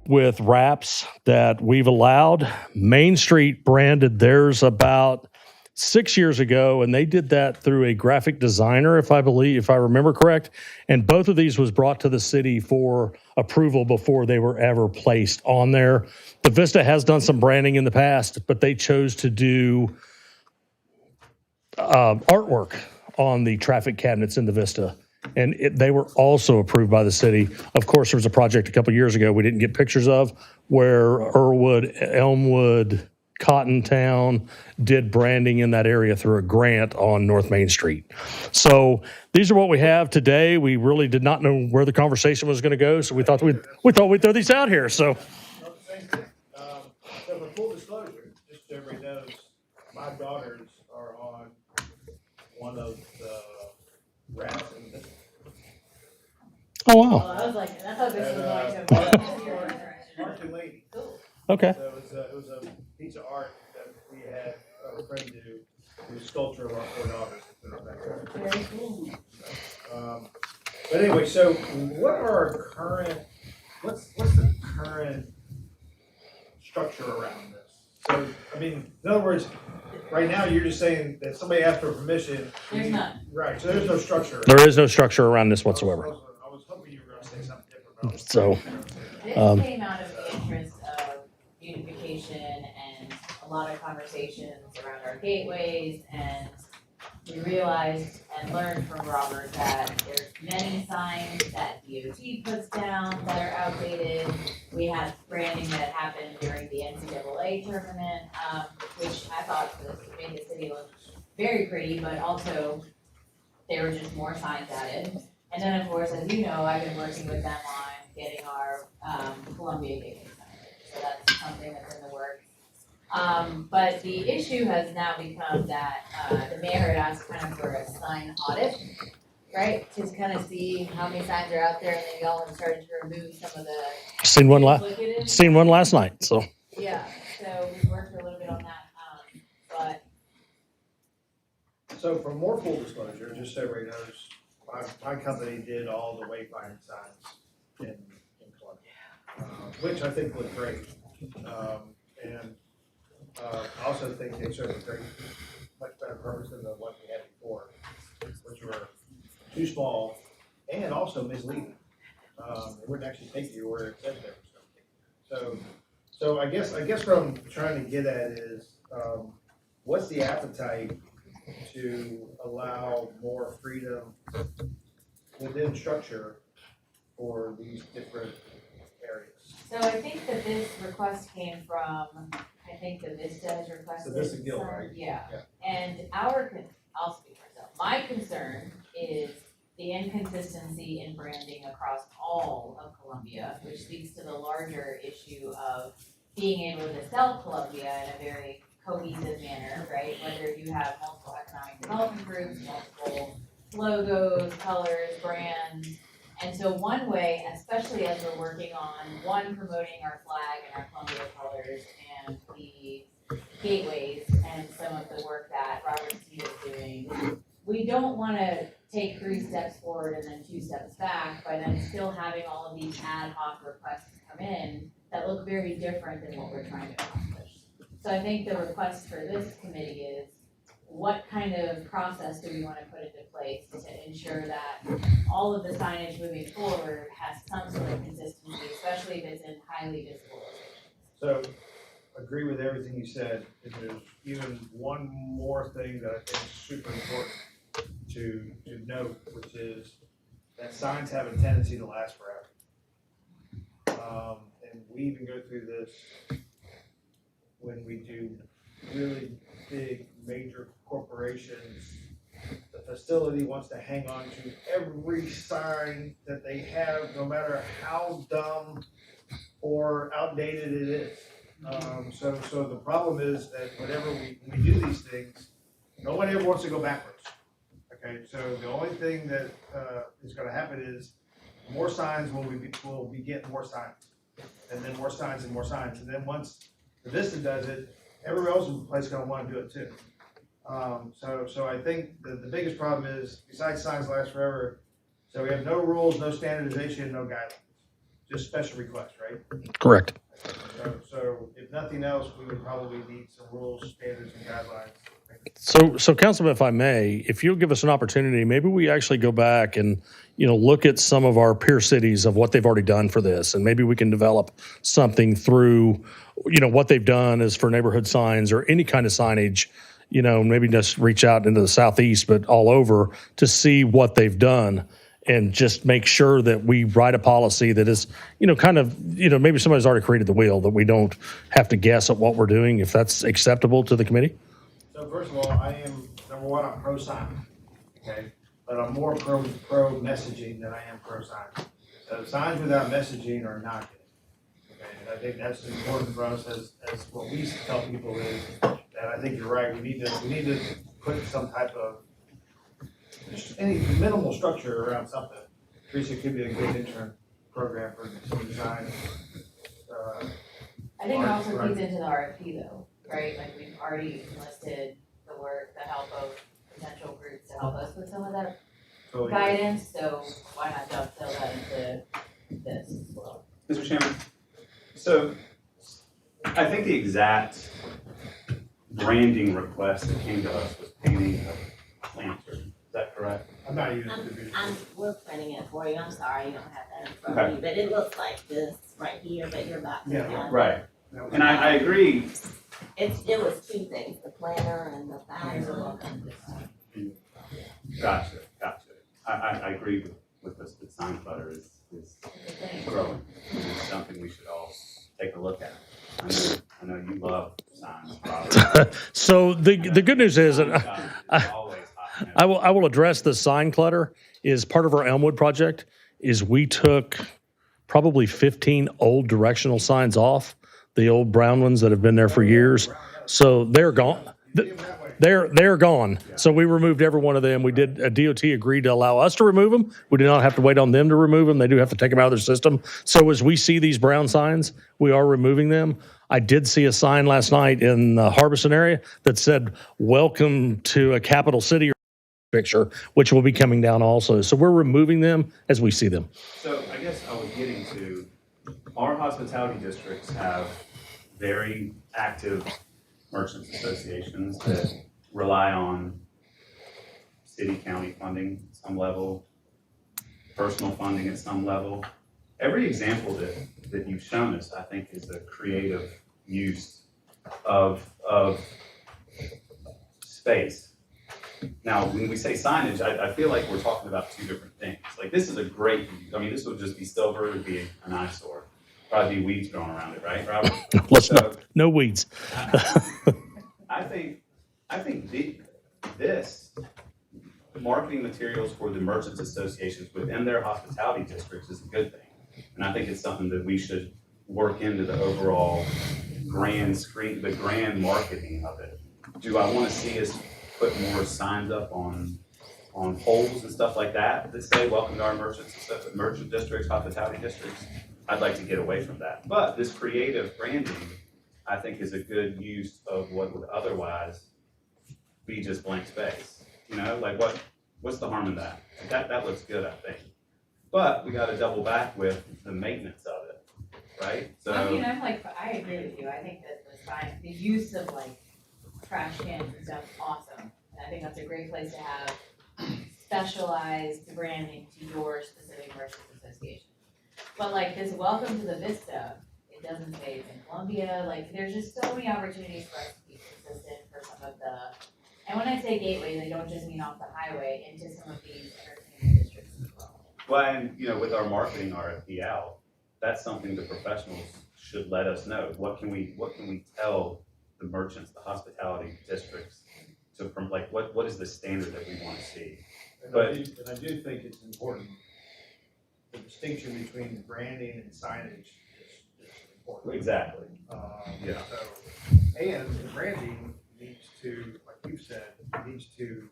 with wraps that we've allowed. Main Street branded theirs about 6 years ago, and they did that through a graphic designer, if I remember correct. And both of these was brought to the city for approval before they were ever placed on there. The Vista has done some branding in the past, but they chose to do artwork on the traffic cabinets in the Vista. And they were also approved by the city. Of course, there was a project a couple years ago we didn't get pictures of where Irwood, Elmwood, Cottontown did branding in that area through a grant on North Main Street. So these are what we have today. We really did not know where the conversation was going to go, so we thought we'd throw these out here. So, Well, the same thing. So for full disclosure, just so everybody knows, my daughters are on one of the rats in the. oh Well, wow, I was like, I thought this was And, going to. Art and Lady. Cool. okay. So it was a piece of art that we had a friend do a sculpture of our four daughters. Put it back there. Very cool. But anyway, so what are our current, what's the current structure around this? So, I mean, in other words, right now, you're just saying that somebody asked for permission. There's none. Right, so there's no structure. There is no structure around this whatsoever. I was hoping you were gonna say something different about it. So, This came out of the interest of beautification and a lot of conversations around our gateways, and we realized and learned from Robert that there's many signs that DOT puts down that are outdated. We had branding that happened during the NCAA tournament, which I thought made the city look very pretty, but also there were just more signs added. And then, of course, as you know, I've been working with them on getting our Columbia Gateway Center. So that's something that's in the works. But the issue has now become that the mayor had asked kind of for a sign audit, right? To kind of see how many signs are out there, and then y'all have started to remove some of the seen one duplicative. last night. So, Yeah, so we worked a little bit on that, but So for more full disclosure, just so everybody knows, my company did all the wayfinding signs in Columbia, which I think looked great. And I also think they serve a great, much better purpose than the one we had before, which were too small and also misleading. It wouldn't actually take you where it said they were going to take you. So I guess what I'm trying to get at is, what's the appetite to allow more freedom within structure for these different areas? so I think that this request came from, I think the Vista has requested. The Vista Guild, some- right? Yeah, Yeah. and I'll speak for myself, my concern is the inconsistency in branding across all of Columbia, which speaks to the larger issue of being able to sell Columbia in a very cohesive manner, right? Whether you have multiple economic development groups, multiple logos, colors, brands. And so one way, especially as we're working on, one, promoting our flag and our Columbia colors and the gateways and some of the work that Robert Steve is doing, we don't wanna take 3 steps forward and then 2 steps back by then still having all of these ad hoc requests come in that look very different than what we're trying to accomplish. So I think the request for this committee is, what kind of process do we wanna put into place to ensure that all of the signage moving forward has some sort of consistency, especially if it's in highly visible locations? So, agree with everything you said, and there's even one more thing that I think is super important to note, which is that signs have a tendency to last forever. And we even go through this when we do really big, major corporations. The facility wants to hang on to every sign that they have, no matter how dumb or outdated it is. So the problem is that whenever we do these things, no one ever wants to go backwards. Okay, so the only thing that is gonna happen is more signs will be getting more signs. And then more signs and more signs. And then once the Vista does it, everybody else in the place is gonna wanna do it too. So I think the biggest problem is, besides signs last forever, so we have no rules, no standardization, no guidelines. just special request, right? Correct. So if nothing else, we would probably need some rules, standards, and guidelines. So Councilman, if I may, if you'll give us an opportunity, maybe we actually go back and, look at some of our peer cities of what they've already done for this. And maybe we can develop something through, what they've done is for neighborhood signs or any kind of signage, maybe just reach out into the southeast, but all over to see what they've done and just make sure that we write a policy that is, maybe somebody's already created the wheel, that we don't have to guess at what we're doing, if that's acceptable to the committee. So first of all, I am, number one, I'm pro sign, okay? But I'm more pro messaging than I am pro sign. So signs without messaging are not good. Okay, and I think that's important for us as what we tell people is that I think you're right. We need to put some type of, just any minimal structure around something. Teresa could be a good intern program for some design. I think it also feeds into the RFP though, right? Like we've already enlisted the work, the help of potential groups to help us with some of that Totally. guidance, so why not dovetail that into this as well? Mr. Chairman, so I think the exact branding request that came to us was painting a lantern. Is that correct? I'm not even a division. We're printing it for you, I'm sorry, you don't have that in front of you, but it looks like this right here, but you're about to. Yeah, Right. And I agree. It was two things, the planner and the banner. Gotcha. I agree with this. The sign clutter is growing. It's something we should all take a look at. I know you love signs, probably. So the good news is that It's always hot. I will address the sign clutter. Is part of our Elmwood project is we took probably 15 old directional signs off, the old brown ones that have been there for years. So they're gone. They're gone. So we removed every one of them. We did, DOT agreed to allow us to remove them. We did not have to wait on them to remove them. They do have to take them out of their system. So as we see these brown signs, we are removing them. I did see a sign last night in the Harbison area that said, "Welcome to a capital city," picture, which will be coming down also. So we're removing them as we see them. So I guess I was getting to, our hospitality districts have very active merchants associations that rely on city, county funding at some level, personal funding at some level. Every example that you've shown us, I think, is a creative use of space. Now, when we say signage, I feel like we're talking about two different things. Like, this is a great, this would just be silver, it would be an eyesore. Probably be weeds growing around it, right, Robert? Let's So, no weeds. I think this marketing materials for the merchants associations within their hospitality districts is a good thing. And I think it's something that we should work into the overall the grand marketing of it. Do I want to see us put more signs up on poles and stuff like that say, "Welcome to our merchant districts, hospitality districts"? I'd like to get away from that. But this creative branding, I think, is a good use of what would otherwise be just blank space. Like what's the harm in that? That looks good, I think. But we got to double back with the maintenance of it, right? So I mean, I agree with you, I think that the use of like trash cans and stuff is awesome. And I think that's a great place to have specialized branding to your specific merchants association. But like this welcome to the Vista, it doesn't say it's in Columbia, like there's just so many opportunities for us to be consistent for some of the, and when I say gateways, I don't just mean off the highway, into some of these entertainment districts as well. Well, and with our marketing RFP out, that's something the professionals should let us know. What can we tell the merchants, the hospitality districts, what is the standard that we want to see? And I do think it's important, the distinction between branding and signage is important. Exactly. Yeah. So, and the branding needs to, like you said, needs to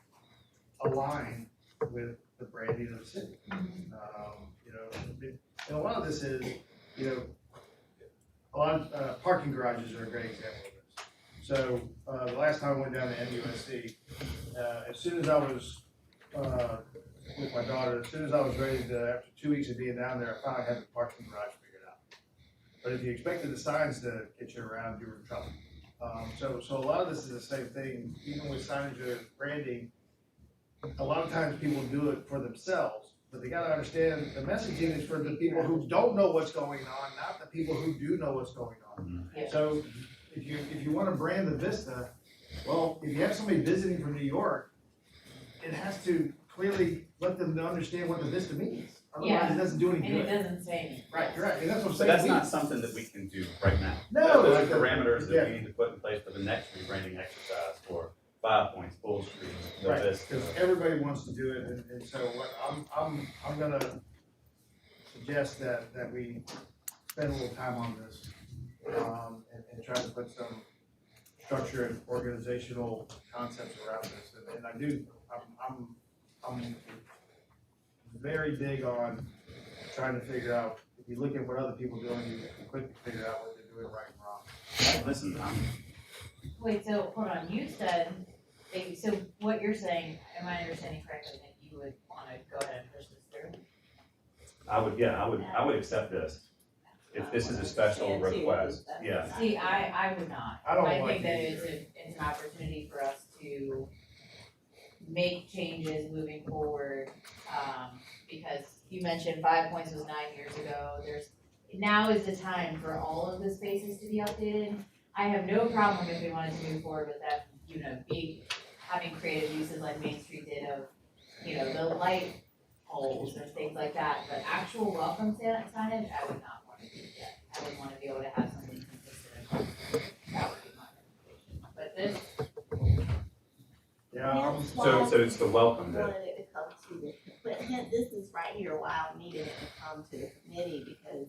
align with the branding of the city. And a lot of this is, a lot of parking garages are a great example of this. So, the last time I went down to MUSC, as soon as I was, with my daughter, as soon as I was ready to, after 2 weeks of being down there, I finally had the parking garage figured But if you expected the signs to get you around, you were in trouble. So a lot of this is the same thing, even with signage or branding. A lot of times people do it for themselves, but they gotta understand the messaging is for the people who don't know what's going on, not the people who do know what's going on. Yeah. So if you wanna brand the Vista, well, if you have somebody visiting from New York, it has to clearly let them understand what the Vista means. Otherwise, it doesn't do any And it good. doesn't say anything. Right, and that's what I'm But saying. that's not something that we can do right now. No, Those like are parameters yeah. that we need to put in place for the next rebranding exercise for 5 Points, Bull Street, the Right, Vista. because everybody wants to do it, and so what I'm gonna suggest that we spend a little time on this, and try to put some structure and organizational concepts around this, and I do, I'm very big on trying to figure out, if you look at what other people are doing, you can quickly figure out what they're doing right and wrong. Listen, Wait, so, hold on, you said, so what you're saying, am I understanding correctly, that you would wanna go ahead and push this through? I would accept this, if this is a special request, yeah. See, I would not. I don't I like think that it it's an opportunity for us to make changes moving forward, because you mentioned 5 Points was 9 years ago, now is the time for all of the spaces to be updated. I have no problem if we wanted to move forward with that, having creative uses like Main Street did of, the light poles or things like that, but actual welcome signage, I would not wanna do that. I would wanna be able to have something consistent across, that would be my recommendation, but this, Yeah, So it's the welcome that, Wanted it to come to the, but hence, this is right here why I needed it to come to the committee, because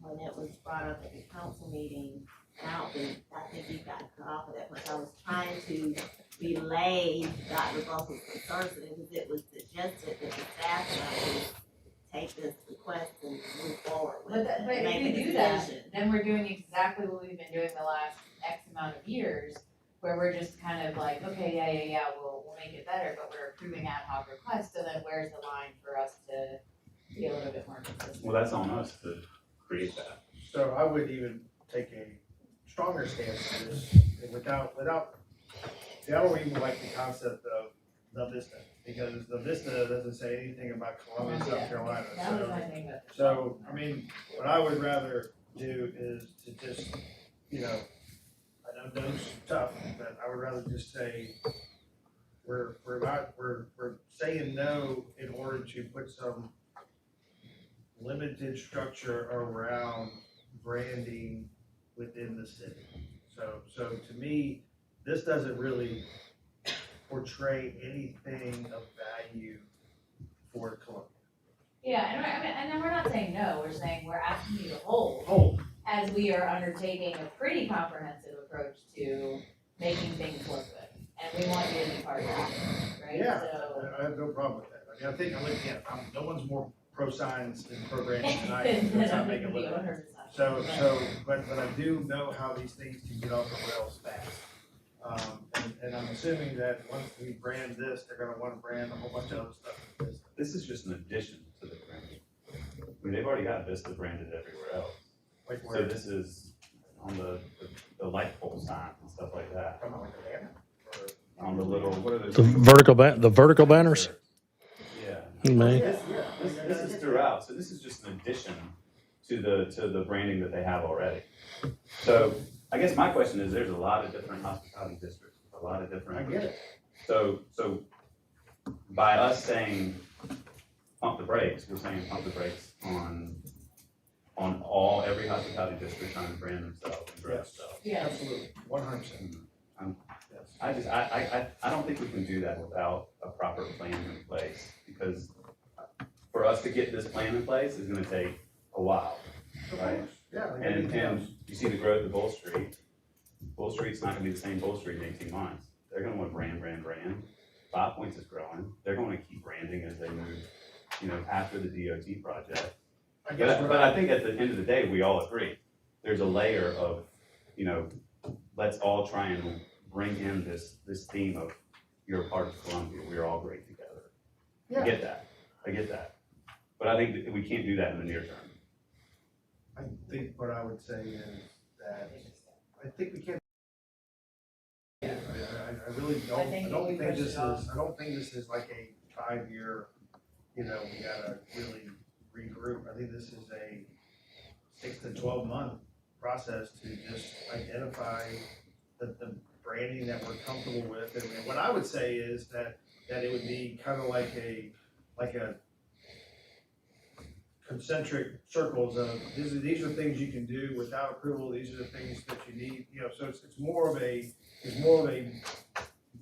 when it was brought up at the council meeting, and I think you got cut off of that, because I was trying to relay Dr. Buckles' concerns, because it was suggested that the staff members take this request and move forward with it, but if make we a do that, decision. then we're doing exactly what we've been doing the last X amount of years, where we're just kind of like, okay, yeah, we'll make it better, but we're approving ad hoc requests, so then where's the line for us to be a little bit more consistent? well, that's on us to create that. so I would even take a stronger stance on this, without, see, I don't even like the concept of the Vista, because the Vista doesn't say anything about Columbia, South Carolina, That was so. my thing about this. So, I mean, what I would rather do is to just, I know it's tough, but I would rather just say, we're saying no in order to put some limited structure around branding within the city. So to me, this doesn't really portray anything of value for Columbia. Yeah, and then we're not saying no, we're saying we're asking you to hold, Hold, as we are undertaking a pretty comprehensive approach to making things look good. And we want you to be part of that, right? Yeah. So. I have no problem with that. I mean, I think, no one's more pro signs and pro branding than I am. That's how I make it look. So, but I do know how these things can get off the rails fast. And I'm assuming that once we brand this, they're gonna wanna brand a whole bunch of other stuff with this. This is just an addition to the branding. I mean, they've already got Vista branded everywhere else. Like So where, this is on the light pole signs and stuff like that, come on, like a banner, or. on the little, what are those? The vertical banners? Yeah. You may. This is throughout, so this is just an addition to the branding that they have already. So I guess my question is, there's a lot of different hospitality districts, a lot of different. I get it. So by us saying pump the brakes, we're saying pump the brakes on every hospitality district trying to brand themselves and dress themselves. Yeah. Absolutely, 100%. Yes. I don't think we can do that without a proper plan in place, because for us to get this plan in place is gonna take a while, right? Yeah. And you see the growth of Bull Street. Bull Street's not gonna be the same Bull Street in 18 months. They're gonna want brand. 5 Points is growing. They're going to keep branding as they move, after the DOT project. I guess But what I think at the end of the day, we all agree, there's a layer of, let's all try and bring in this theme of, you're a part of Columbia, we're all great together. Yeah. I get that. But I think that we can't do that in the near term. think what I would say is that I think we can't. I really don't, I think I don't we think push this it off. is, I don't think this is like a 5-year, we gotta really regroup. I think this is a 6 to 12 month process to just identify the branding that we're comfortable with. And what I would say is that it would be kind of like a concentric circles of, these are things you can do without approval, these are the things that you need, so it's more of a It's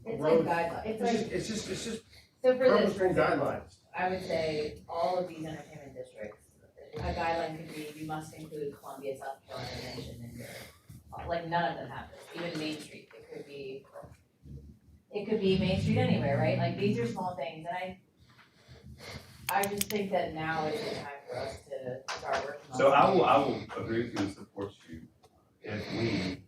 like road. guidelines, it's like, It's just so for this, for purposeful example, guidelines. I would say all of these entertainment districts, a guideline could be, you must include Columbia, South Carolina mentioned in your, like, none of them have this, even Main Street, it could be Main Street anywhere, right? Like, these are small things, and I just think that now is the time for us to start working on. So I will agree with you and support you if we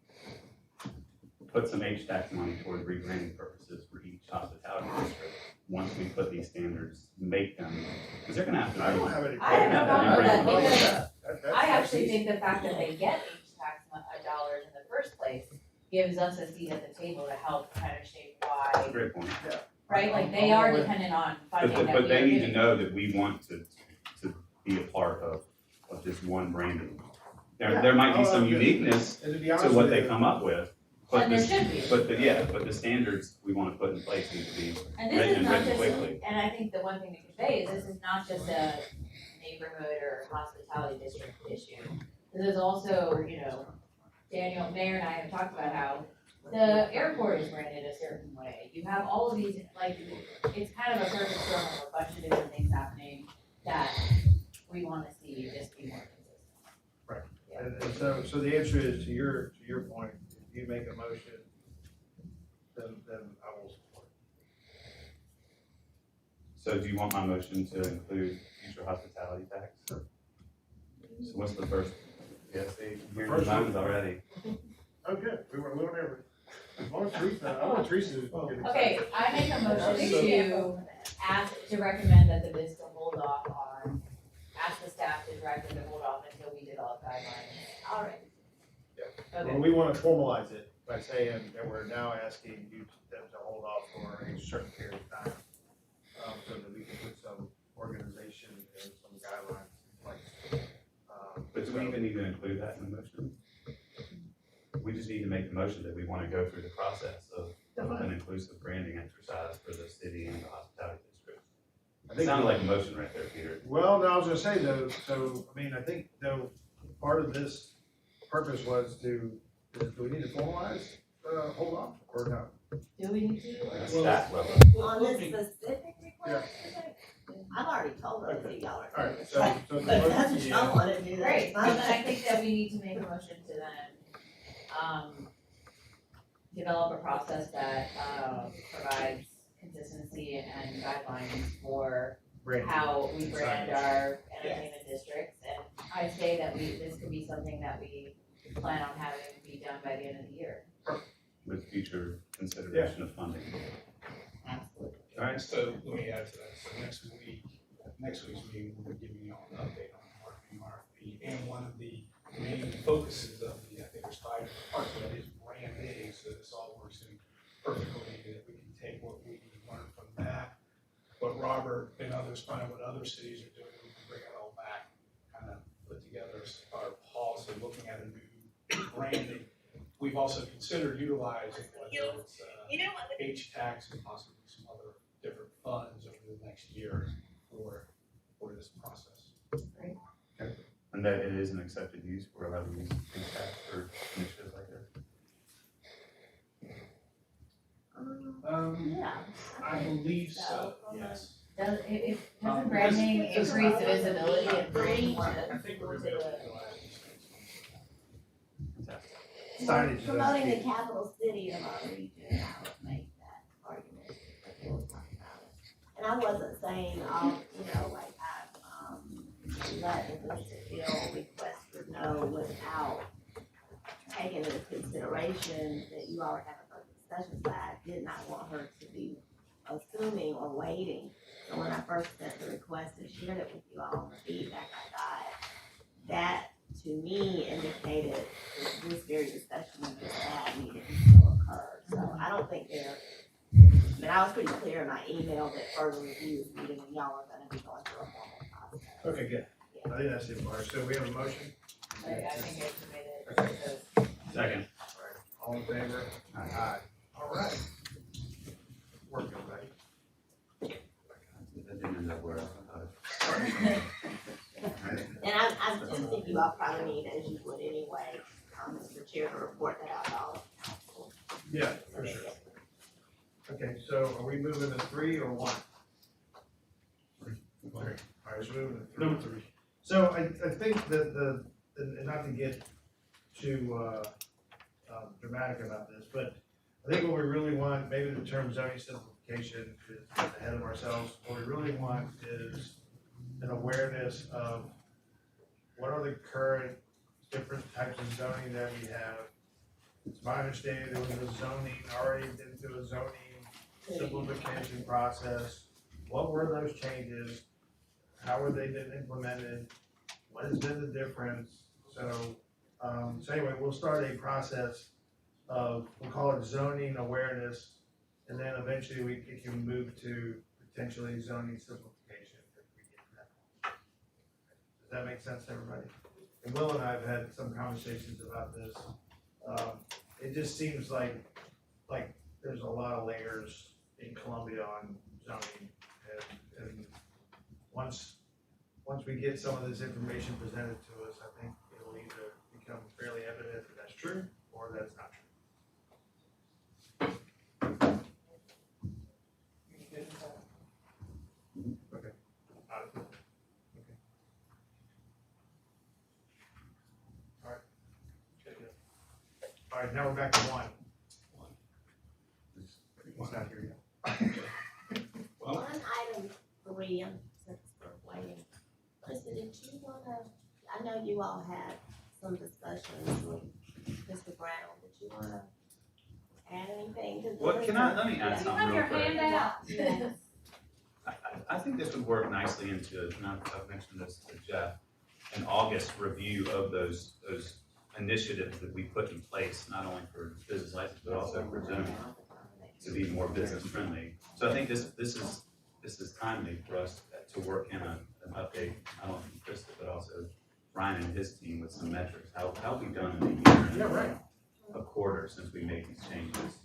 put some HTAX money toward rebranding purposes for each hospitality district. Once we put these standards, make them, because they're gonna have to. I don't have any I have no problem problem with with that, that. I actually think the fact that they get HTAX dollars in the first place gives us a seat at the table to help kind of shape why, Great point. right? Like, they are dependent on funding that But we they are need to giving. know that we want to be a part of this one branding. There might be some uniqueness And to be to honest what with they you, come up with. But And there the, should be. but the standards we wanna put in place need to be And this written is and not written just, quickly. and I think the one thing to convey is this is not just a neighborhood or hospitality district issue. This is also, Daniel, Mayor and I have talked about how the airport is branded a certain way. You have all of these, like, it's kind of a perfect storm of a bunch of different things happening that we wanna see just be more consistent. and so the answer is, to your point, if you make a motion, then I will support. So do you want my motion to include future hospitality tax? So what's the first? Yeah, see, here's the First one. motions already. Oh, good, we went over. As long as Teresa, I want Teresa to get excited. Okay, I make a motion to recommend that the Vista hold off on, ask the staff to direct them to hold off until we develop guidelines. All right. Well, Okay, we wanna formalize it by saying that we're now asking you them to hold off for a certain period of time, so that we can put some organization and some guidelines in place. But do we even need to include that in the motion? We just need to make the motion that we wanna go through the process of an inclusive branding exercise for the city and the hospitality district. I It think- sounded like a motion right there, Peter. Well, no, I was gonna say though, so, I mean, I think though, part of this purpose was do we need to formalize, hold off, or no? do we need to? At a or- staff level. On this specific request, I've already told her that y'all are. Alright, so the But that's what motion, y'all wanna do, that's Great, well fine. then I think that we need to make a motion to then, develop a process that, provides consistency and guidelines for Brandon. how we brand our Yes. entertainment districts. And I say that this could be something that we plan on having be done by the end of the year. With future consideration of funding. Absolutely. All right, So let me add to that, so next week's meeting, we'll be giving you all an update on the marketing RFP. And one of the main focuses of I think there's 5 parts of that is branding, so this all works in perfectly, that we can take what we learned from that, what Robert and others find, what other cities are doing, we can bring it all back, kind of put together our policy, looking at a new branding. We've also considered utilizing whether it's HTAX and possibly some other different funds over the next year for this process. and that it is an accepted use, we're allowed to use tax for initiatives like this. Yeah. I believe so, yes. Doesn't Because- branding because- increase the visibility and bring more I think people we're to gonna be able to the? utilize these things. Fantastic. Signage is Promoting the key. capital city of our region, I would make that argument, but we'll talk about it. And I wasn't saying, like let the Vista requester know without taking into consideration that you already have a discussion, but I did not want her to be assuming or waiting. So when I first sent the request and shared it with you all, the feedback I got, that to me indicated that this very discussion we just had needed to still occur. So I don't think I was pretty clear in my email that further review is needed and y'all are gonna be going through a formal process. Okay, good. I think that's it, Mark. So we have a motion? I think I submitted those. Second. All in favor? Aye. All right. Work, everybody. That didn't end up where I thought. And I do think you all probably need, as you would anyway, Mr. Chair, to report that out to all of council. Yeah, for sure. Okay, so are we moving to 3 or 1? 3. All right, so moving to 3. Number 3. So I think that and not to get too dramatic about this, but I think what we really want, maybe the term zoning simplification is ahead of ourselves. What we really want is an awareness of what are the current different types of zoning that we have. It's my understanding there was a zoning, already been through a zoning simplification process. What were those changes? How were they been implemented? What has been the difference? So anyway, we'll start a process of, we'll call it zoning awareness, and then eventually it can move to potentially zoning simplification if we get to that. Does that make sense to everybody? And Will and I have had some conversations about this. It just seems like there's a lot of layers in Columbia on zoning, and once we get some of this information presented to us, I think it'll either become fairly evident that that's true or that it's not true. Okay. Okay. All right. All right, now we're back to 1. He's not here yet. Well, On item 3, since we're waiting, Krista, did you wanna, I know you all had some discussions with Mr. Brown, did you wanna add anything to this? What, let me add You something have real your quick. hand out. Yes. I think this would work nicely into, and I've mentioned this to Jeff, an August review of those initiatives that we put in place, not only for business license, but also for zoning, to be more business friendly. So I think this is timely for us to work in an update, not only from Krista, but also Ryan and his team with some metrics. How have we done in a year and Yeah, right. a quarter since we made these changes?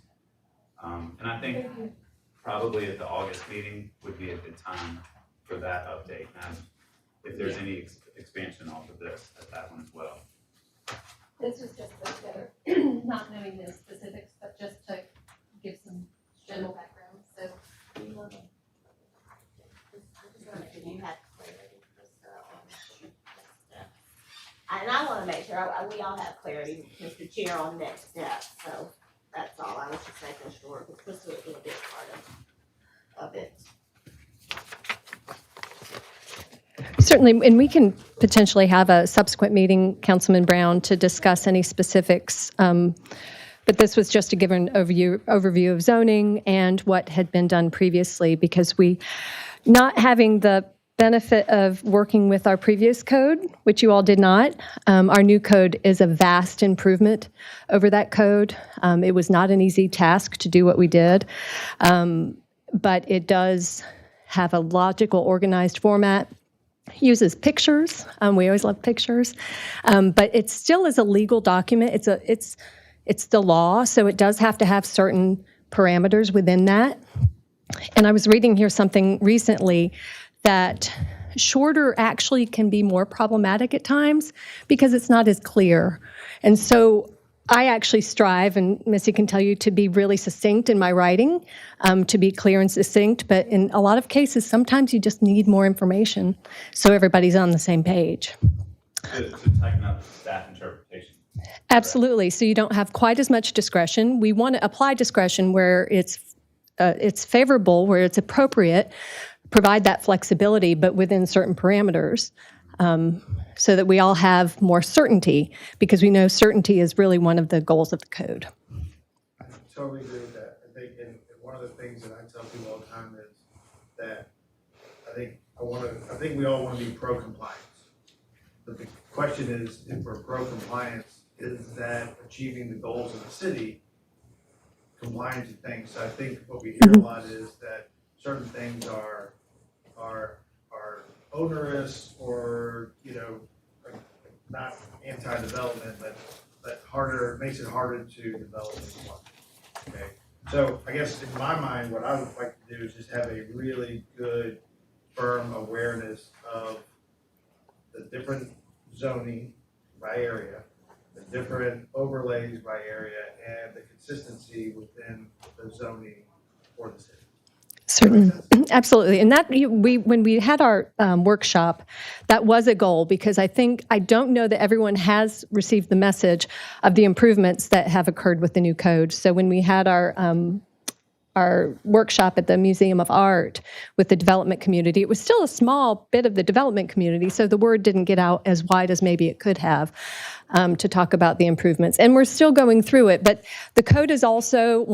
And I think probably at the August meeting would be a good time for that update. And if there's any expansion off of this, at that one as well. This was just put together, not knowing the specifics, but just to give some general background, so. You wanna- I just wanna make sure you have clarity, Krista, on next steps. And I wanna make sure we all have clarity, Mr. Chair, on next steps, so that's all, I was just making sure, because Krista would be a big part of it. Certainly, and we can potentially have a subsequent meeting, Councilman Brown, to discuss any specifics. But this was just to give an overview of zoning and what had been done previously, because we, not having the benefit of working with our previous code, which you all did not, our new code is a vast improvement over that code. It was not an easy task to do what we did, but it does have a logical, organized format. Uses pictures. We always love pictures, but it still is a legal document. It's the law, so it does have to have certain parameters within that. And I was reading here something recently that shorter actually can be more problematic at times because it's not as clear. And so I actually strive, and Missy can tell you, to be really succinct in my writing, to be clear and succinct. But in a lot of cases, sometimes you just need more information so everybody's on the same page. To tighten up the staff interpretation. Absolutely. So you don't have quite as much discretion. We want to apply discretion where it's favorable, where it's appropriate, provide that flexibility, but within certain parameters. So that we all have more certainty, because we know certainty is really one of the goals of the code. I totally agree with that. I think, and one of the things that I tell people all the time is that I think we all want to be pro-compliance. But the question is, if we're pro-compliance, is that achieving the goals of the city compliance with things? So I think what we hear a lot is that certain things are onerous or, you know, not anti-development, but harder, makes it harder to develop in one. Okay, so I guess in my mind, what I would like to do is just have a really good, firm awareness of the different zoning by area, the different overlays by area, and the consistency within the zoning for the city. Certainly, absolutely. And that, when we had our workshop, that was a goal, because I don't know that everyone has received the message of the improvements that have occurred with the new code. So when we had our workshop at the Museum of Art with the development community, it was still a small bit of the development community, so the word didn't get out as wide as maybe it could have to talk about the improvements. And we're still going through it, but the code is also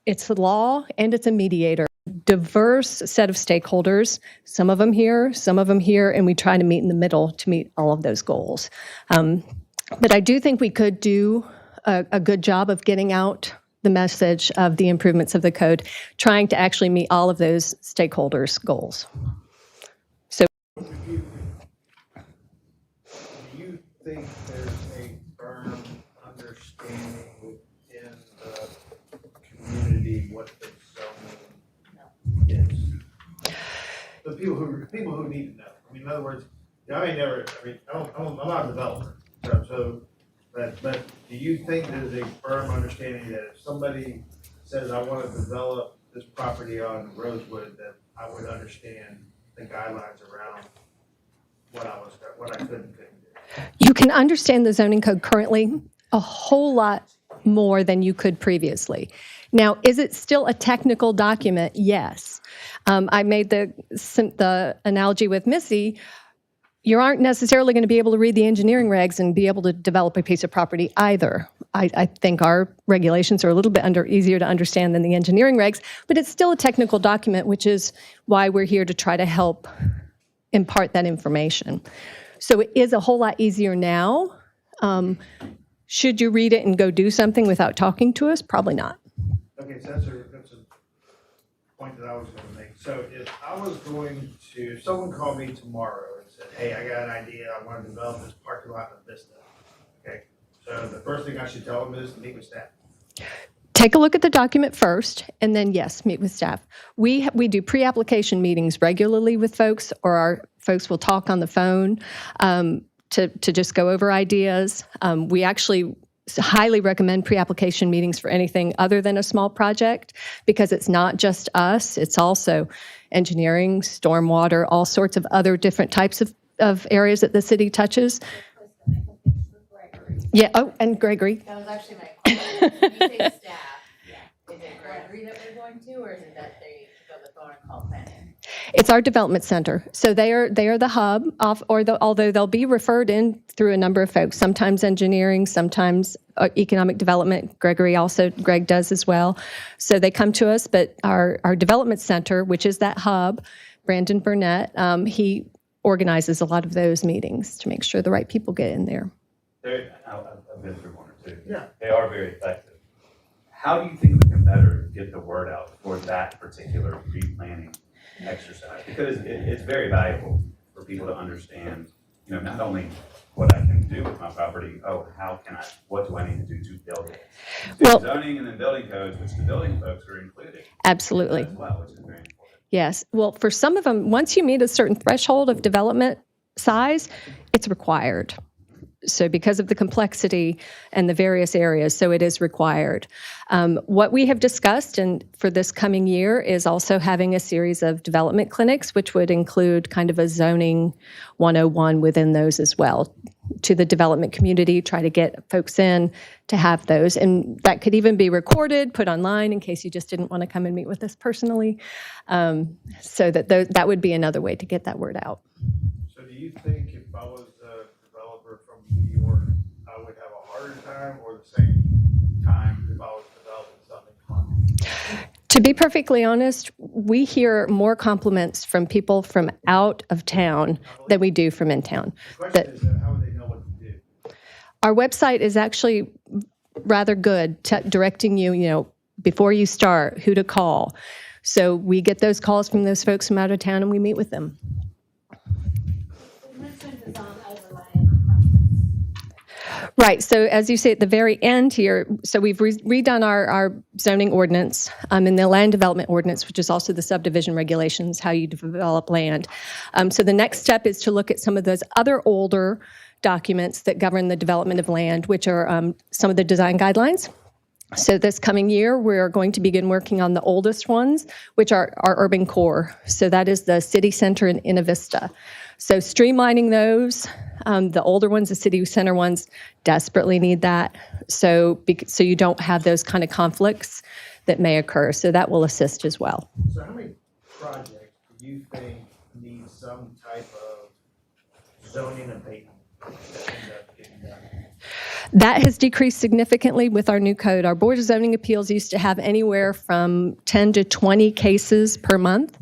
it's a law and it's a mediator. Diverse set of stakeholders, some of them here, and we try to meet in the middle to meet all of those goals. But I do think we could do a good job of getting out the message of the improvements of the code, trying to actually meet all of those stakeholders' goals. So, Do you think there's a firm understanding within the community what the zoning is? The people who need to know. I mean, in other words, I'm not a developer, but do you think there's a firm understanding that if somebody says, I want to develop this property on Rosewood, that I would understand the guidelines around what I could and couldn't do? you can understand the zoning code currently a whole lot more than you could previously. Now, is it still a technical document? Yes. I made the analogy with Missy. You aren't necessarily going to be able to read the engineering regs and be able to develop a piece of property either. I think our regulations are a little bit easier to understand than the engineering regs, but it's still a technical document, which is why we're here to try to help impart that information. So it is a whole lot easier now. Should you read it and go do something without talking to us? Probably not. Okay, so that's a point that I was gonna make. So if someone called me tomorrow and said, hey, I got an idea, I wanna develop this parking lot in Vista. Okay, so the first thing I should tell them is meet with staff. Take a look at the document first, and then, yes, meet with staff. We do pre-application meetings regularly with folks, or our folks will talk on the phone to just go over ideas. We actually highly recommend pre-application meetings for anything other than a small project, because it's not just us, it's also engineering, stormwater, all sorts of other different types of areas that the city touches. Yeah, oh, and Gregory. That was actually my question. When you say staff, is it Gregory that we're going to, or is it that they go to the phone and call planning? It's our development center. So they are the hub, although they'll be referred in through a number of folks, sometimes engineering, sometimes economic development. Greg does as well. So they come to us, but our development center, which is that hub, Brandon Burnett, he organizes a lot of those meetings to make sure the right people get in there. I've been through one or two. Yeah. They are very effective. How do you think we can better get the word out for that particular pre-planning exercise? Because it's very valuable for people to understand, you know, not only what I can do with my property, what do I need to do to build it? Well- Zoning and then building codes, which the building folks are included Absolutely. as well, which is very important. Yes. Well, for some of them, once you meet a certain threshold of development size, it's required. So because of the complexity and the various areas, so it is required. What we have discussed and for this coming year is also having a series of development clinics, which would include kind of a zoning 101 within those as well, to the development community, try to get folks in to have those. And that could even be recorded, put online in case you just didn't want to come and meet with us personally. So that would be another way to get that word out. So do you think if I was a developer from New York, I would have a harder time or the same time if I was developing something fun? To be perfectly honest, we hear more compliments from people from out of town than we do from in town. The question is, how would they know what to Our website is actually rather good, directing you, before you start, who to call. So we get those calls from those folks from out of town and we meet with them. You mentioned design overlay in the process. Right. So as you say at the very end here, so we've redone our zoning ordinance and the land development ordinance, which is also the subdivision regulations, how you develop land. So the next step is to look at some of those other older documents that govern the development of land, which are some of the design guidelines. So this coming year, we're going to begin working on the oldest ones, which are our urban core. So that is the city center and Innovista. So streamlining those, the older ones, the city center ones, desperately need that. So you don't have those kind of conflicts that may occur. So that will assist as well. So how many projects do you think need some type of zoning abatement that end up getting done? That has decreased significantly with our new code. Our Board of Zoning Appeals used to have anywhere from 10 to 20 cases per month.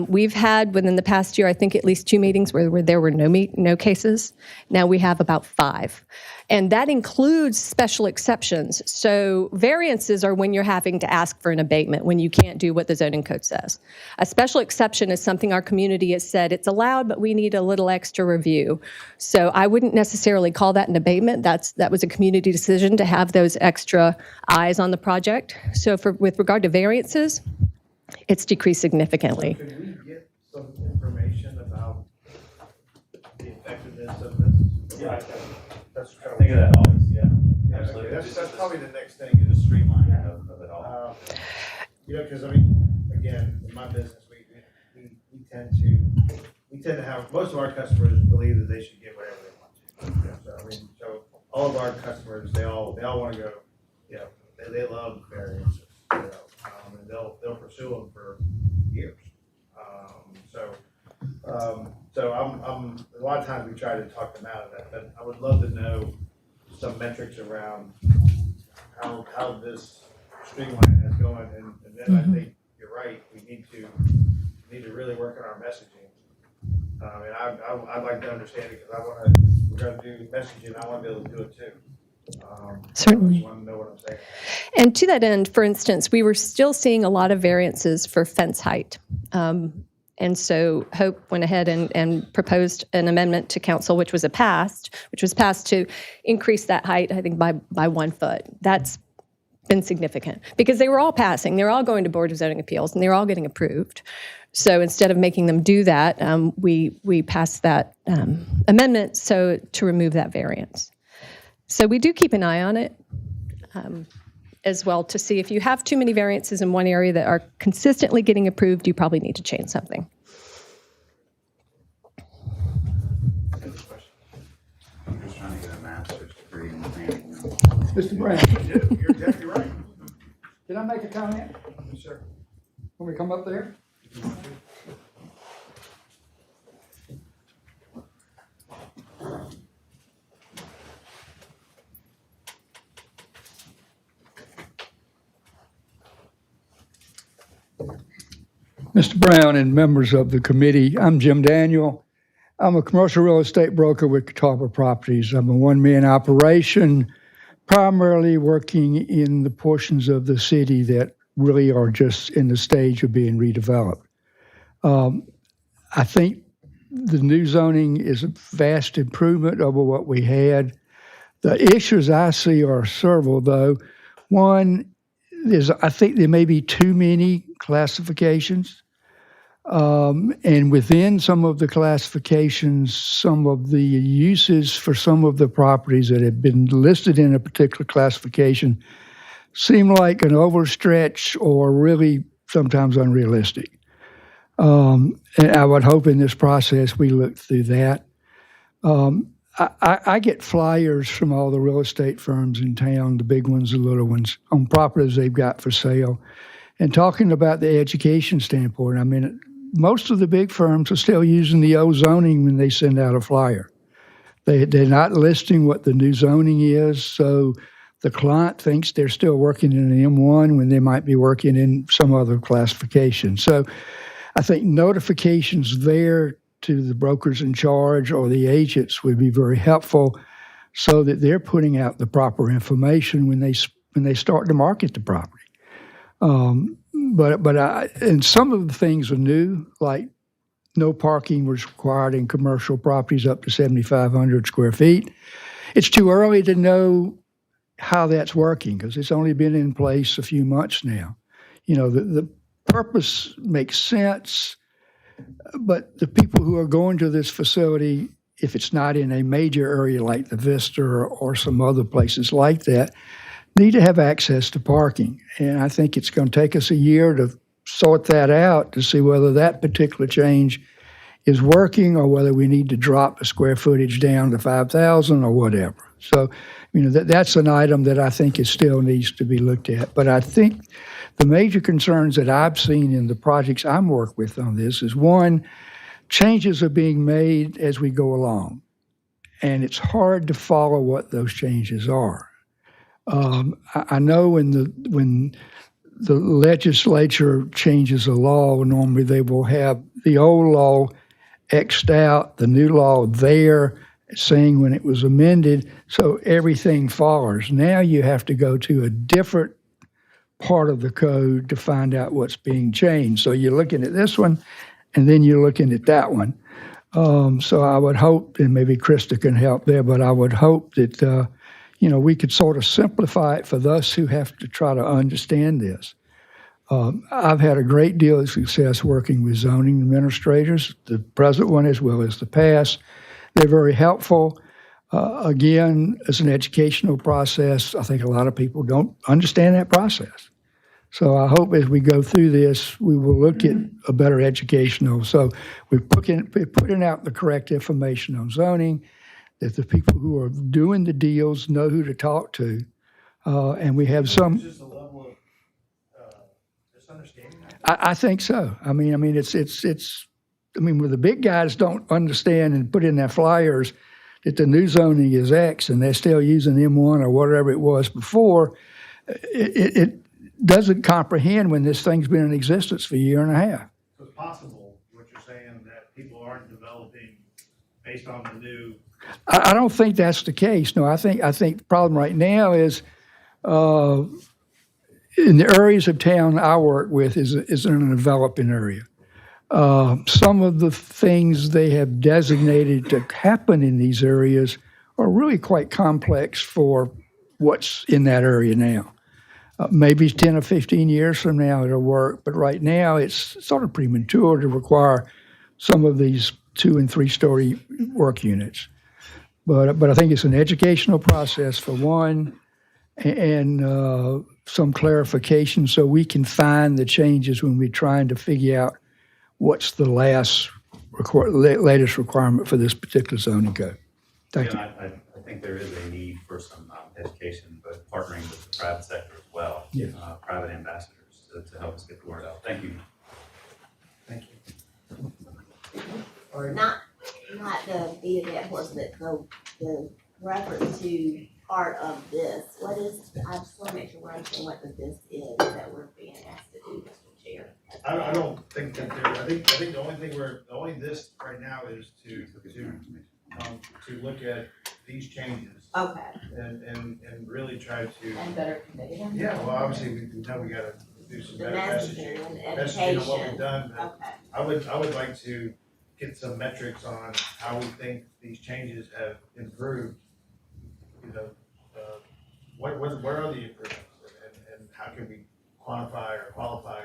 We've had, within the past year, I think at least 2 meetings where there were no cases. Now we have about 5. And that includes special exceptions. So variances are when you're having to ask for an abatement, when you can't do what the zoning code says. A special exception is something our community has said, it's allowed, but we need a little extra review. So I wouldn't necessarily call that an abatement. That was a community decision to have those extra eyes on the project. So with regard to variances, it's decreased significantly. Could we get some information about the effectiveness of this? Yeah, That's I kind think of that always, yeah. Okay, Absolutely. that's probably the next thing The is, streamlining of it all. because I mean, again, in my business, we tend to have, most of our customers believe that they should get whatever they want to. So, I mean, so all of our customers, they all want to go, they love variances, and they'll pursue them for years. So I'm a lot of times we try to talk them out of that, but I would love to know some metrics around how this streamlining is going, and then I think you're right, we need to really work on our messaging. And I'd like to understand it, because we're gonna do messaging, I wanna be able to do it too. Certainly. I just wanna know what I'm saying. And to that end, for instance, we were still seeing a lot of variances for fence height. And so Hope went ahead and proposed an amendment to council, which was passed to increase that height, I think, by 1 foot. That's been significant because they were all passing. They were all going to Board of Zoning Appeals and they were all getting approved. So instead of making them do that, we passed that amendment to remove that variance. So we do keep an eye on it as well to see if you have too many variances in one area that are consistently getting approved, you probably need to change something. I'm just trying to get a master's degree in planning. Mr. Brown, You're exactly right. can I make a comment? Sure. When we come up there? Mr. Brown and members of the committee, I'm Jim Daniel. I'm a commercial real estate broker with Catawba Properties. I'm a one-man operation, primarily working in the portions of the city that really are just in the stage of being redeveloped. I think the new zoning is a vast improvement over what we had. The issues I see are several, though. One is I think there may be too many classifications. And within some of the classifications, some of the uses for some of the properties that have been listed in a particular classification seem like an overstretch or really sometimes unrealistic. And I would hope in this process we look through that. I get flyers from all the real estate firms in town, the big ones, the little ones, on properties they've got for sale. And talking about the education standpoint, I mean, most of the big firms are still using the old zoning when they send out a flyer. They're not listing what the new zoning is, so the client thinks they're still working in an M1 when they might be working in some other classification. So I think notifications there to the brokers in charge or the agents would be very helpful. so that they're putting out the proper information when they start to market the property. And some of the things are new, like no parking was required in commercial properties up to 7,500 square feet. It's too early to know how that's working because it's only been in place a few months now. You know, the purpose makes sense, but the people who are going to this facility, if it's not in a major area like the Vista or some other places like that, need to have access to parking. And I think it's going to take us a year to sort that out to see whether that particular change is working or whether we need to drop the square footage down to 5,000 or whatever. So, you know, that's an item that I think is still needs to be looked at. But I think the major concerns that I've seen in the projects I'm working with on this is, one, changes are being made as we go along, and it's hard to follow what those changes are. I know when the legislature changes a law, normally they will have the old law X'd out, the new law there, saying when it was amended, so everything follows. Now you have to go to a different part of the code to find out what's being changed. So you're looking at this one, and then you're looking at that one. So I would hope, and maybe Krista can help there, but I would hope that, you know, we could sort of simplify it for those who have to try to understand this. I've had a great deal of success working with zoning administrators, the present one as well as the past. They're very helpful. Again, as an educational process, I think a lot of people don't understand that process. So I hope as we go through this, we will look at a better educational. So we're putting out the correct information on zoning, that the people who are doing the deals know who to talk to. And we have some. Just a level of misunderstanding. I think so. I mean, where the big guys don't understand and put in their flyers that the new zoning is X and they're still using M1 or whatever it was before, it doesn't comprehend when this thing's been in existence for a year and a half. So it's possible, what you're saying, that people aren't developing based on the new. I don't think that's the case. No, I think the problem right now is in the areas of town I work with is in a developing area. Some of the things they have designated to happen in these areas are really quite complex for what's in that area now. Maybe 10 or 15 years from now it'll work, but right now it's sort of premature to require some of these 2- and 3-story work units. But I think it's an educational process for one, and some clarification so we can find the changes when we're trying to figure out what's the latest requirement for this particular zoning code. Thank you. I think there is a need for some education, but partnering with the private sector as well. Yeah. Private ambassadors to help us get the word out. Thank you. Thank you. All right. Not the beat a dead horse, but the reference to part of this. What is, I just want to make sure we're understanding what the this is that we're being asked to do, Mr. Chair. I don't think that there, I think the only this right now is to look at these changes Okay. and really try to, And better convey them. yeah, well, obviously we know we gotta do some The better messaging messaging. and Messaging on what we've education. done, but Okay. I would like to get some metrics on how we think these changes have improved. You know, what are the improvements and how can we quantify or qualify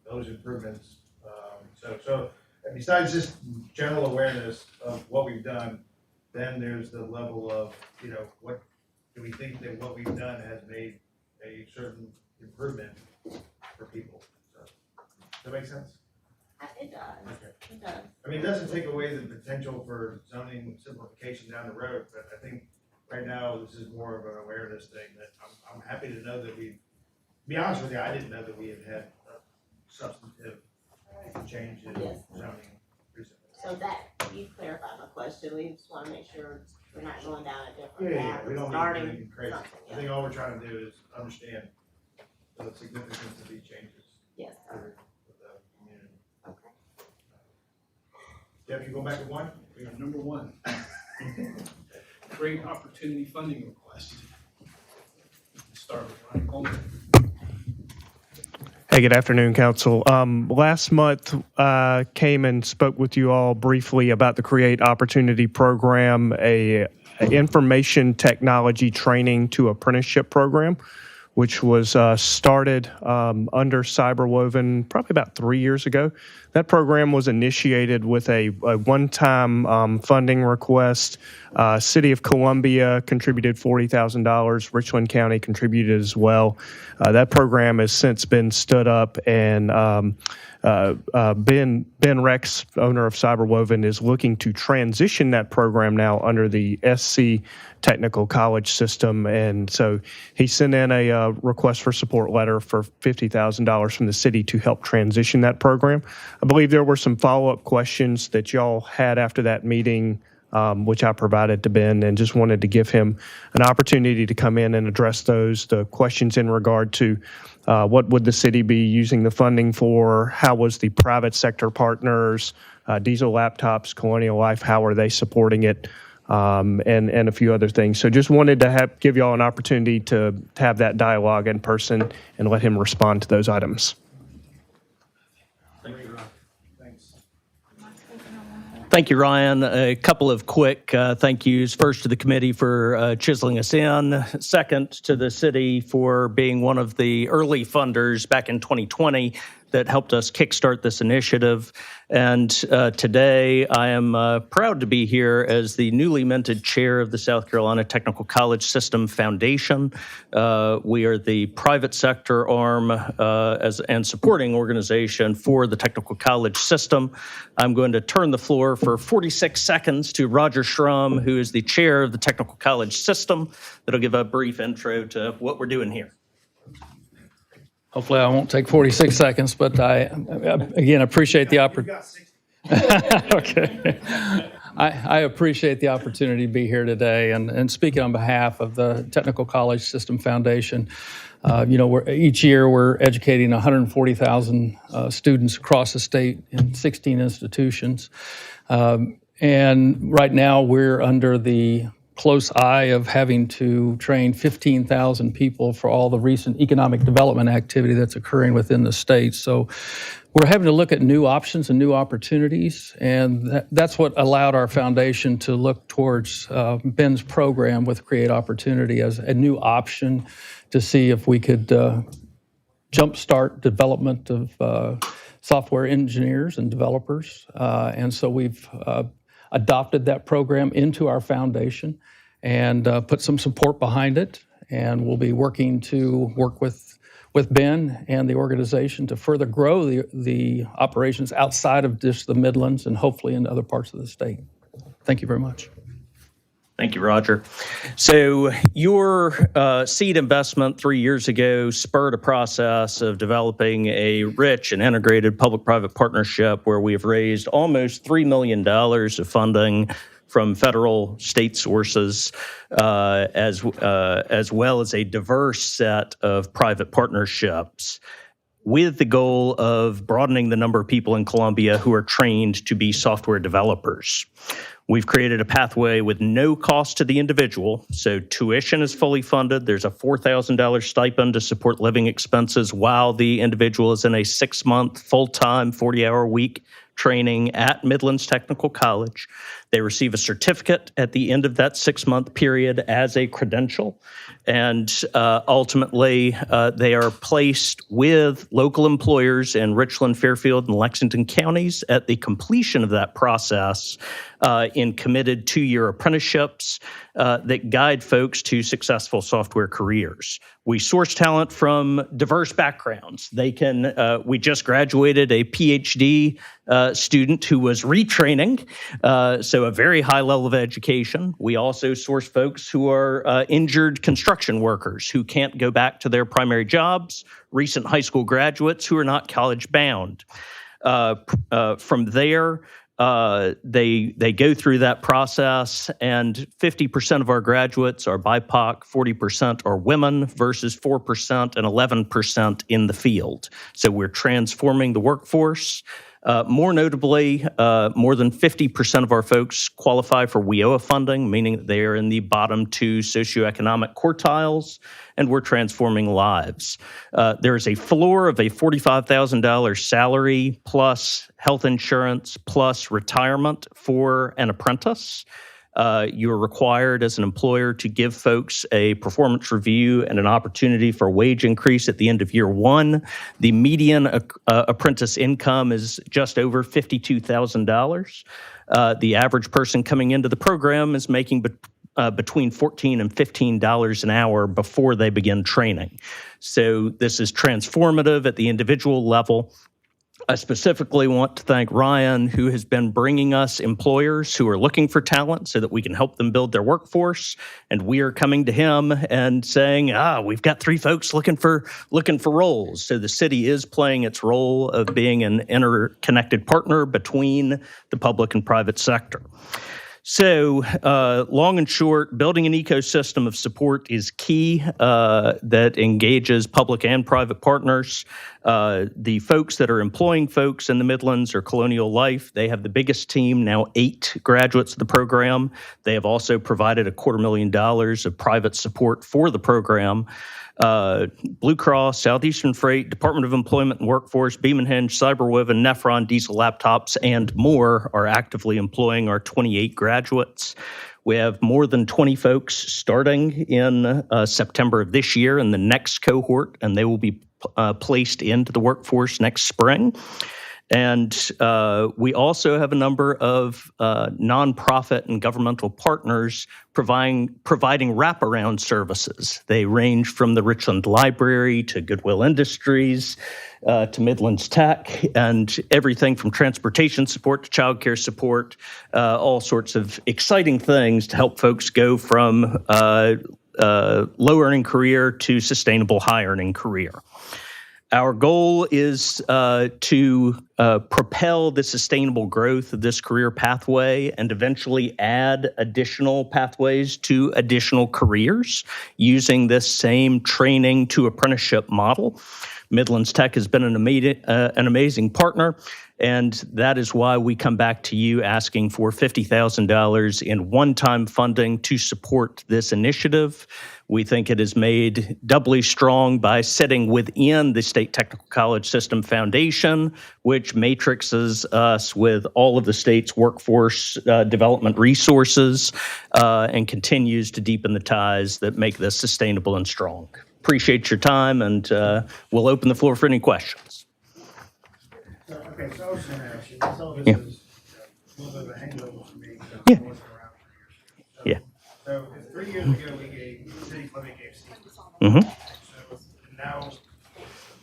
those improvements? So and besides just general awareness of what we've done, then there's the level of, you know, what do we think that what we've done has made a certain improvement for people? So, does that make sense? It does. Okay. It does. I mean, it doesn't take away the potential for zoning simplification down the road, but I think right now, this is more of an awareness thing that I'm happy to know that to be honest with you, I didn't know that we had substantive change in Yes. zoning recently. So that, you clarified my question. We just want to make sure we're not going down a different Yeah, path. we don't need Starting anything crazy. something I think all we're trying to do is understand the significance of these changes Yes, for sir. the community. Okay. Jeff, you go back to one? Number one. Create Opportunity Funding Request. Start with Ryan Coleman. Hey, good afternoon, Council. Last month, came and spoke with you all briefly about the Create Opportunity Program, a information technology training to apprenticeship program, which was started under Cyberwoven probably about 3 years ago. That program was initiated with a one-time funding request. City of Columbia contributed $40,000. Richland County contributed as well. That program has since been stood up, and Ben Rex, owner of Cyberwoven, is looking to transition that program now under the SC Technical College system. And so he sent in a request for support letter for $50,000 from the city to help transition that program. I believe there were some follow-up questions that y'all had after that meeting, which I provided to Ben, and just wanted to give him an opportunity to come in and address those. The questions in regard to what would the city be using the funding for? How was the private sector partners, Diesel Laptops, Colonial Life, how are they supporting it? And a few other things. So just wanted to give y'all an opportunity to have that dialogue in person and let him respond to those items. Thank you, Ryan. A couple of quick thank yous. First to the committee for chiseling us in. Second to the city for being one of the early funders back in 2020 that helped us kickstart this initiative. And today I am proud to be here as the newly minted chair of the South Carolina Technical College System Foundation. We are the private sector arm and supporting organization for the technical college system. I'm going to turn the floor for 46 seconds to Roger Schrum, who is the chair of the technical college system, that'll give a brief intro to what we're doing here. Hopefully I won't take 46 seconds, but I, again, appreciate the opportunity. Okay. I appreciate the opportunity to be here today and speaking on behalf of the Technical College System Foundation. Each year we're educating 140,000 students across the state in 16 institutions. And right now we're under the close eye of having to train 15,000 people for all the recent economic development activity that's occurring within the state. So we're having to look at new options and new opportunities, and that's what allowed our foundation to look towards Ben's program with Create Opportunity as a new option to see if we could jumpstart development of software engineers and developers. And so we've adopted that program into our foundation and put some support behind it. And we'll be working to work with Ben and the organization to further grow the operations outside of just the Midlands and hopefully in other parts of the state. Thank you very much. Thank you, Roger. So your seed investment 3 years ago spurred a process of developing a rich and integrated public-private partnership where we have raised almost $3 million of funding from federal, state sources, as well as a diverse set of private partnerships, with the goal of broadening the number of people in Columbia who are trained to be software developers. We've created a pathway with no cost to the individual, so tuition is fully funded. There's a $4,000 stipend to support living expenses while the individual is in a 6-month, full-time, 40-hour week training at Midlands Technical College. They receive a certificate at the end of that 6-month period as a credential, and ultimately they are placed with local employers in Richland, Fairfield, and Lexington counties at the completion of that process in committed 2-year apprenticeships that guide folks to successful software careers. We source talent from diverse backgrounds. We just graduated a PhD student who was retraining, so a very high level of education. We also source folks who are injured construction workers who can't go back to their primary jobs, recent high school graduates who are not college bound. From there, they go through that process, and 50% of our graduates are BIPOC, 40% are women versus 4% and 11% in the field. So we're transforming the workforce. More notably, more than 50% of our folks qualify for WIOA funding, meaning that they are in the bottom 2 socioeconomic quartiles, and we're transforming lives. There is a floor of a $45,000 salary plus health insurance plus retirement for an apprentice. You are required as an employer to give folks a performance review and an opportunity for a wage increase at the end of year 1. The median apprentice income is just over $52,000. The average person coming into the program is making between $14 and $15 an hour before they begin training. So this is transformative at the individual level. I specifically want to thank Ryan, who has been bringing us employers who are looking for talent so that we can help them build their workforce. And we are coming to him and saying, we've got 3 folks looking for roles. So the city is playing its role of being an interconnected partner between the public and private sector. So long and short, building an ecosystem of support is key that engages public and private partners. The folks that are employing folks in the Midlands are Colonial Life. They have the biggest team, now 8 graduates of the program. They have also provided $250,000 of private support for the program. Blue Cross, Southeastern Freight, Department of Employment and Workforce, Beam and Hinge, Cyberwoven, Nephron, Diesel Laptops, and more are actively employing our 28 graduates. We have more than 20 folks starting in September of this year in the next cohort, and they will be placed into the workforce next spring. And we also have a number of nonprofit and governmental partners providing wraparound services. They range from the Richland Library to Goodwill Industries to Midlands Tech, and everything from transportation support to childcare support, all sorts of exciting things to help folks go from low-earning career to sustainable high-earning career. Our goal is to propel the sustainable growth of this career pathway and eventually add additional pathways to additional careers using this same training to apprenticeship model. Midlands Tech has been an amazing partner, and that is why we come back to you asking for $50,000 in one-time funding to support this initiative. We think it is made doubly strong by sitting within the State Technical College System Foundation, which matrixes us with all of the state's workforce development resources and continues to deepen the ties that make this sustainable and strong. Appreciate your time, and we'll open the floor for any questions. Okay, so I was gonna ask you, some of this is a little bit of a hangover for me. Yeah. I wasn't around for years. Yeah. So if 3 years ago, the city of Columbia gave seats. Mhm. So now,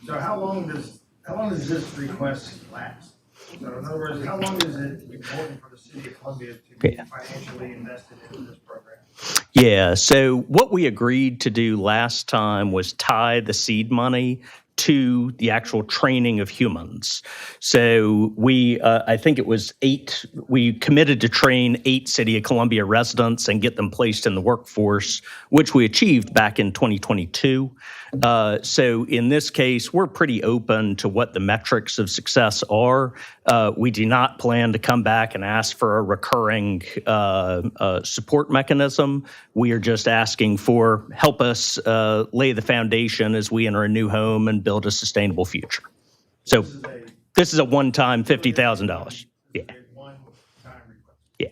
so how long does this request last? So in other words, how long is it important for the city of Columbia to be financially invested in this program? Yeah, so what we agreed to do last time was tie the seed money to the actual training of humans. So we, I think it was 8, we committed to train 8 City of Columbia residents and get them placed in the workforce, which we achieved back in 2022. So in this case, we're pretty open to what the metrics of success are. We do not plan to come back and ask for a recurring support mechanism. We are just asking for help us lay the foundation as we enter a new home and build a sustainable future. So this is a one-time $50,000. Yeah. One-time request. Yeah.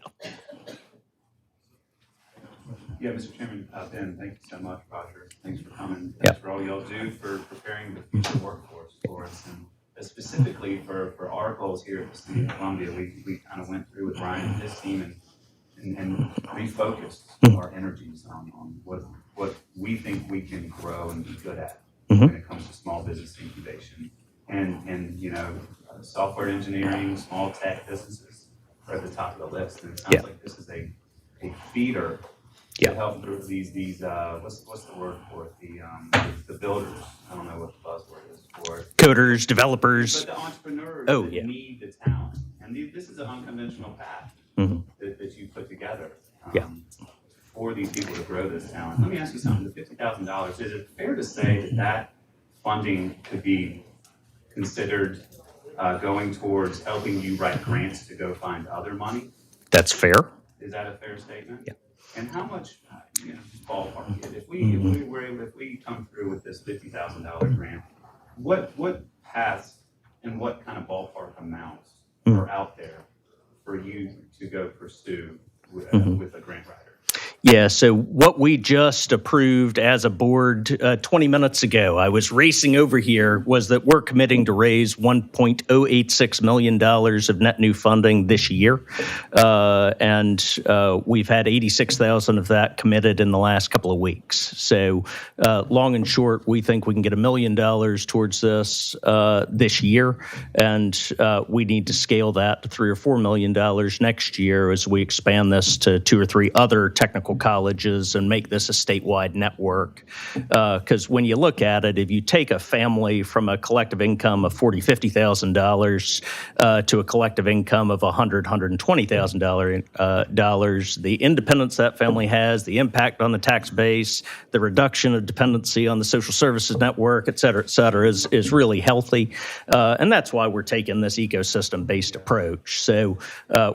Yeah, Mr. Chairman, Ben, thank you so much, Roger. Thanks for coming. Yeah. Thanks for all y'all do for preparing the future workforce for us. And specifically for our goals here at the City of Columbia, we kind of went through with Ryan and his team and refocused our energies on what we think we can grow and be good at when it comes to small business incubation. And you know, software engineering, small tech businesses are at the top of the list. And it sounds like this is a feeder to help through these what's the word for it? The builders. I don't know what the buzzword is for it. Coders, developers. But the entrepreneurs Oh, that yeah. need the talent. And this is an unconventional path that you put together for these people to grow this talent. Let me ask you something. The $50,000, is it fair to say that funding could be considered going towards helping you write grants to go find other money. That's fair. Is that a fair statement? Yeah. And how much, just ballpark it, if we come through with this $50,000 grant, what paths and what kind of ballpark amounts are out there for you to go pursue with a grant writer? Yeah, so what we just approved as a board 20 minutes ago, I was racing over here, was that we're committing to raise $1.086 million of net new funding this year. And we've had 86,000 of that committed in the last couple of weeks. So long and short, we think we can get $1 million towards this year. And we need to scale that to $3 or $4 million next year as we expand this to 2 or 3 other technical colleges and make this a statewide network. Because when you look at it, if you take a family from a collective income of $40,000, $50,000 to a collective income of $100,000, $120,000, the independence that family has, the impact on the tax base, the reduction of dependency on the social services network, et cetera, is really healthy. And that's why we're taking this ecosystem-based approach. So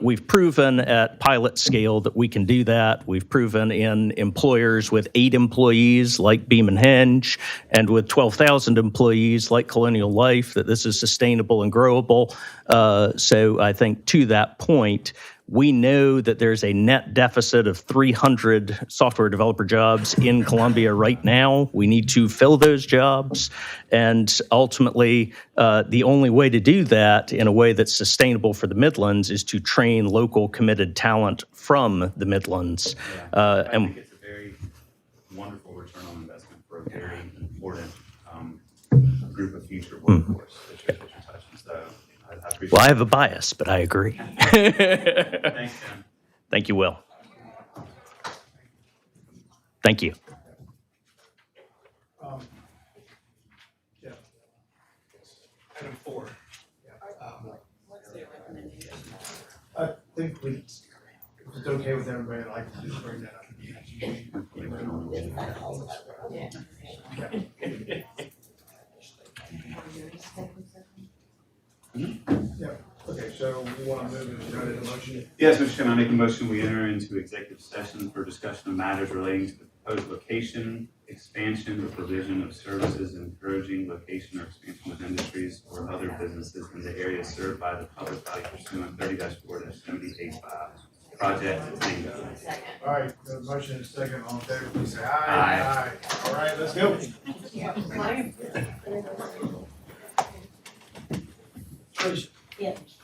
we've proven at pilot scale that we can do that. We've proven in employers with 8 employees like Beam and Hinge and with 12,000 employees like Colonial Life that this is sustainable and growable. So I think to that point, we know that there's a net deficit of 300 software developer jobs in Columbia right now. We need to fill those jobs. And ultimately, the only way to do that in a way that's sustainable for the Midlands is to train local committed talent from the Midlands. I think it's a very wonderful return on investment for a very important group of future workforce that you're touching. So I appreciate Well, I have a bias, but I agree. it. Thanks, Tim. Thank you, Will. Thank you. Yeah. Item 4. I think we, if it's okay with everybody, I'd like to just bring that up at the next meeting. Yeah, okay, so we want to move it, go to the motion. Yes, Mr. Chairman, I make a motion, we enter into executive session for discussion of matters relating to the proposed location, expansion, or provision of services, encouraging location or expansion of industries or other businesses in the area served by the public body pursuant 30-4-7085. Project Tango. Second. All right, the motion is second, all in favor, please say aye. Aye. All right, let's go. Yes.